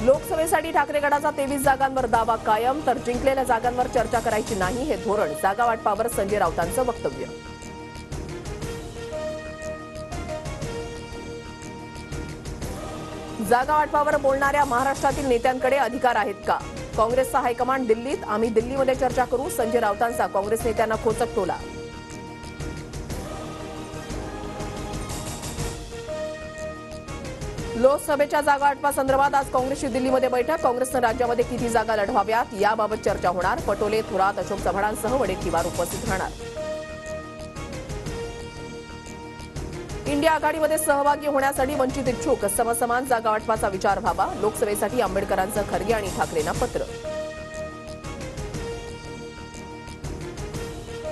लोकसभेसाठी ठाकरे गटाचा 23 जागांवर दावा कायम, तर जिंकलेल्या जागांवर चर्चा करायची नाही हे धोरण. जागा वाटपावर संजय राऊतांचं वक्तव्य. जागा वाटपावर बोलणाऱ्या महाराष्ट्रातील नेत्यांकडे अधिकार आहेत का? काँग्रेसचा हायकमांड दिल्लीत, आम्ही दिल्लीमध्ये चर्चा करू. संजय राऊतांचा काँग्रेस नेत्यांना खोचक टोला. लोकसभेच्या जागा वाटपासंदर्भात आज काँग्रेसची दिल्लीमध्ये बैठक. काँग्रेसनं राज्यामध्ये किती जागा लढवाव्यात याबाबत चर्चा होणार. पटोले, थोरात, अशोक चव्हाणांसह वडेट्टीवार उपस्थित राहणार. इंडिया आघाडीमध्ये सहभागी होण्यासाठी वंचित इच्छुक, समसमान जागा वाटपाचा विचार व्हावा. लोकसभेसाठी आंबेडकरांचं खरगे आणि ठाकरेंना पत्र.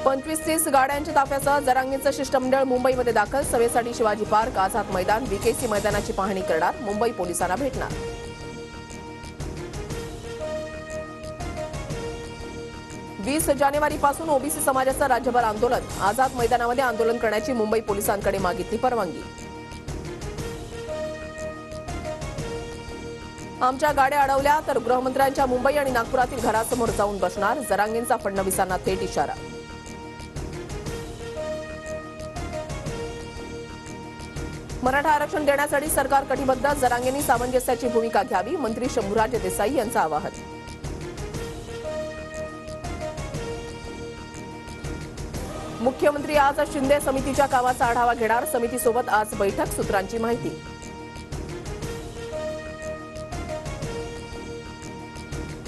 25-30 गाड्यांच्या ताफ्यासह जरांगेंचं शिष्टमंडळ मुंबईमध्ये दाखल. सभेसाठी शिवाजी पार्क, आझाद मैदान, बीकेसी मैदानाची पाहणी करणार. मुंबई पोलिसांना भेटणार. 20 जानेवारीपासून ओबीसी समाजाचं राज्यभर आंदोलन. आझाद मैदानामध्ये आंदोलन करण्याची मुंबई पोलिसांकडे मागितली परवानगी. आमच्या गाड्या अडवल्या तर गृहमंत्र्यांच्या मुंबई आणि नागपुरातील घरासमोर जाऊन बसणार. जरांगेंचा फडणवीसांना थेट इशारा. मराठा आरक्षण देण्यासाठी सरकार कटिबद्ध. जरांगेंनी सामंजस्याची भूमिका घ्यावी. मंत्री शंभूराज देसाई यांचं आवाहन. मुख्यमंत्री आज शिंदे समितीच्या कामाचा आढावा घेणार. समितीसोबत आज बैठक. सूत्रांची माहिती.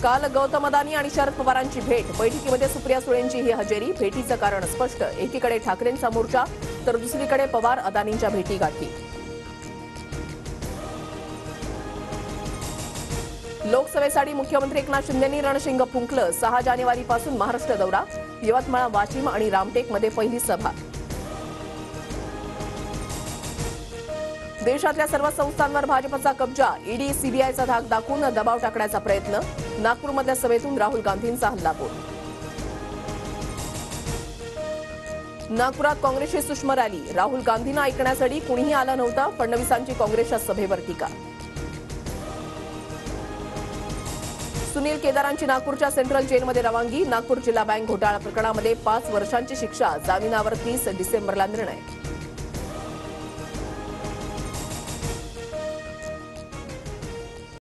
काल गौतम अदानी आणि शरद पवारांची भेट. बैठकीमध्ये सुप्रिया सुळेंची ही हजेरी. भेटीचं कारण स्पष्ट. एकीकडे ठाकरेंचा मोर्चा तर दुसरीकडे पवार अदानींच्या भेटीगाठी. लोकसभेसाठी मुख्यमंत्री एकनाथ शिंदेंनी रणशिंग फुंकलं. 6 जानेवारीपासून महाराष्ट्र दौरा. यवतमाळ, वाशिम आणि रामटेकमध्ये पहिली सभा. देशातल्या सर्व संस्थांवर भाजपचा कब्जा. ईडी, सीबीआयचा धाक दाखवून दबाव टाकण्याचा प्रयत्न. नागपूरमधल्या सभेतून राहुल गांधींचा हल्लाबोल. नागपुरात काँग्रेसची सूक्ष्म रॅली. राहुल गांधींना ऐकण्यासाठी कुणीही आलं नव्हतं. फडणवीसांची काँग्रेसच्या सभेवर टीका. सुनील केदारांची नागपूरच्या सेंट्रल जेलमध्ये रवानगी. नागपूर जिल्हा बँक घोटाळा प्रकरणामध्ये 5 वर्षांची शिक्षा. जामिनावर 30 डिसेंबरला निर्णय.